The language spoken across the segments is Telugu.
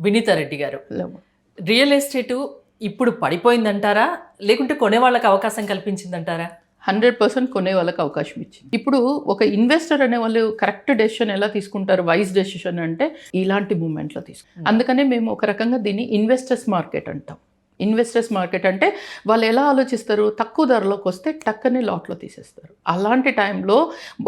వినీత రెడ్డి గారు, హలో. రియల్ ఎస్టేటు ఇప్పుడు పడిపోయిందంటారా, లేకుంటే కొనే వాళ్ళకి అవకాశం కల్పించిందంటారా? 100% కొనే వాళ్ళకి అవకాశం ఇచ్చింది. ఇప్పుడు ఒక ఇన్వెస్టర్ అనే వాళ్ళు కరెక్ట్ డెసిషన్ ఎలా తీసుకుంటారు, వైజ్ డెసిషన్ అంటే ఇలాంటి మూమెంట్లో తీసుకుంటారు. అందుకనే మేము ఒక రకంగా దీన్ని ఇన్వెస్టర్స్ మార్కెట్ అంటాం. ఇన్వెస్టర్స్ మార్కెట్ అంటే వాళ్ళు ఎలా ఆలోచిస్తారు, తక్కువ ధరలోకి వస్తే టక్కనే లాట్లో తీసేస్తారు. అలాంటి టైంలో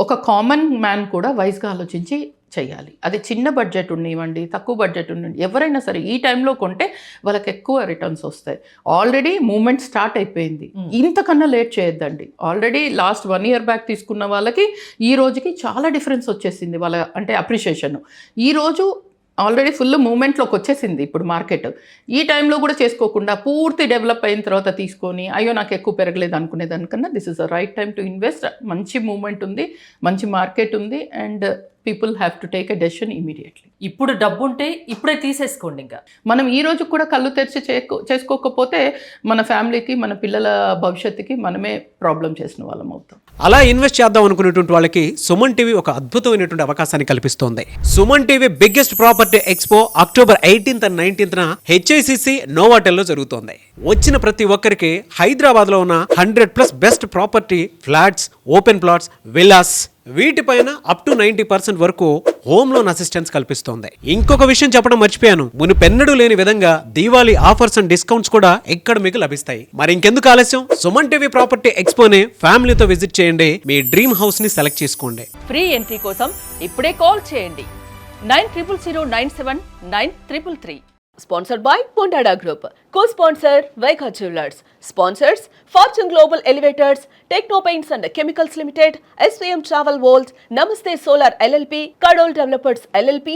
ఒక కామన్ మ్యాన్ కూడా వైజ్గా ఆలోచించి చేయాలి. అది చిన్న బడ్జెట్ ఉండనివ్వండి, తక్కువ బడ్జెట్ ఉండండి, ఎవరైనా సరే ఈ టైంలో కొంటే వాళ్ళకి ఎక్కువ రిటర్న్స్ వస్తాయి. ఆల్రెడీ మూమెంట్ స్టార్ట్ అయిపోయింది, ఇంతకన్నా లేట్ చేయొద్దండి. ఆల్రెడీ లాస్ట్ 1 year బ్యాక్ తీసుకున్న వాళ్ళకి ఈ రోజుకి చాలా డిఫరెన్స్ వచ్చేసింది వాళ్ళ అంటే అప్రిషియేషన్. ఈరోజు ఆల్రెడీ ఫుల్ మూమెంట్లోకి వచ్చేసింది ఇప్పుడు మార్కెట్. ఈ టైంలో కూడా చేసుకోకుండా పూర్తి డెవలప్ అయిన తర్వాత తీసుకొని అయ్యో నాకు ఎక్కువ పెరగలేదు అనుకునే దానికన్నా this is the right time to invest. మంచి మూమెంట్ ఉంది, మంచి మార్కెట్ ఉంది, and people have to take a decision immediately. ఇప్పుడు డబ్బు ఉంటే ఇప్పుడే తీసేసుకోండి. ఇంకా మనం ఈ రోజు కూడా కళ్ళు తెరిచి చేసుకోకపోతే మన ఫ్యామిలీకి, మన పిల్లల భవిష్యత్తుకి మనమే ప్రాబ్లం చేసిన వాళ్ళం అవుతాం. అలా ఇన్వెస్ట్ చేద్దాం అనుకునేటువంటి వాళ్ళకి సుమన్ టీవీ ఒక అద్భుతమైనటువంటి అవకాశాన్ని కల్పిస్తోంది. Suman TV biggest property expo October 18th and 19th HICC నోవాటెల్లో జరుగుతోంది. వచ్చిన ప్రతి ఒక్కరికి హైదరాబాద్ లో ఉన్న 100+ best property flats, open plots, villas వీటిపైన అప్ టు 90% వరకు హోమ్ లోన్ అసిస్టెన్స్ కల్పిస్తోంది. ఇంకొక విషయం చెప్పడం మర్చిపోయాను, మునుపెన్నడూ లేని విధంగా దీవాళీ ఆఫర్స్ అండ్ డిస్కౌంట్స్ కూడా ఇక్కడ మీకు లభిస్తాయి. మరి ఇంకెందుకు ఆలస్యం, సుమన్ టీవీ ప్రాపర్టీ ఎక్స్పోని ఫ్యామిలీతో విజిట్ చేయండి, మీ డ్రీమ్ హౌస్ ని సెలెక్ట్ చేసుకోండి. ఫ్రీ ఎంట్రీ కోసం ఇప్పుడే కాల్ చేయండి 9000979333. Sponsored by Pondada Group. Co-sponsor Vaikha Jewelers. Sponsors Fortune Global Elevators, Techno Paints and Chemicals Limited, SVM Travel World, Namaste Solar LLP, Kadol Developers LLP,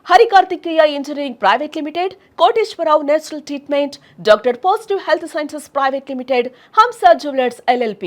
Hari Kartikeya Engineering Private Limited, Koteshwarao Natural Treatment, Dr. Positive Health Sciences Private Limited, Hamsa Jewelers LLP.